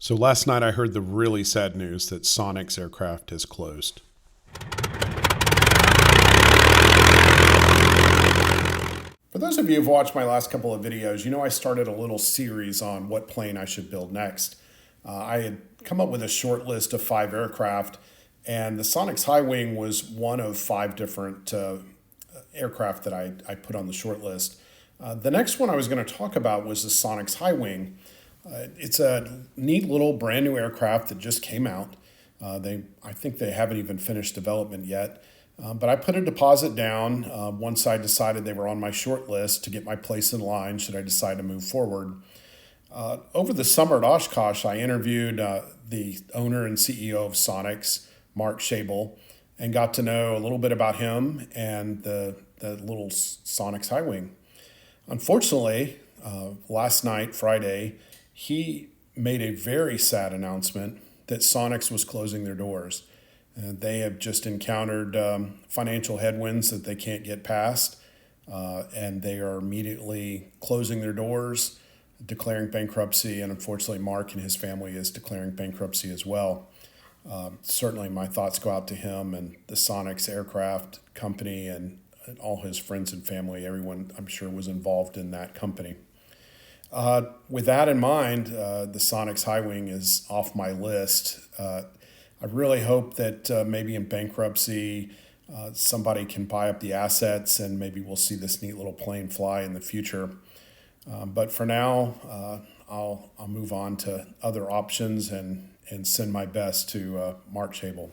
So last night I heard the really sad news that Sonex Aircraft has closed. For those of you who've watched my last couple of videos, you know I started a little series on what plane I should build next. I had come up with a short list of 5 aircraft, and the Sonex High Wing was one of 5 different aircraft that I put on the short list. The next one I was going to talk about was the Sonex High Wing. It's a neat little brand new aircraft that just came out. I think they haven't even finished development yet. But I put a deposit down once I decided they were on my short list to get my place in line should I decide to move forward. Over the summer at Oshkosh, I interviewed the owner and CEO of Sonex, Mark Schaible, and got to know a little bit about him and the little Sonex High Wing. Unfortunately, last night, Friday, he made a very sad announcement that Sonex was closing their doors. They have just encountered financial headwinds that they can't get past, and they are immediately closing their doors, declaring bankruptcy, and unfortunately Mark and his family is declaring bankruptcy as well. Certainly my thoughts go out to him and the Sonex Aircraft Company and all his friends and family. Everyone I'm sure was involved in that company. With that in mind, the Sonex High Wing is off my list. I really hope that maybe in bankruptcy, somebody can buy up the assets and maybe we'll see this neat little plane fly in the future. But for now, I'll move on to other options and send my best to Mark Schaible.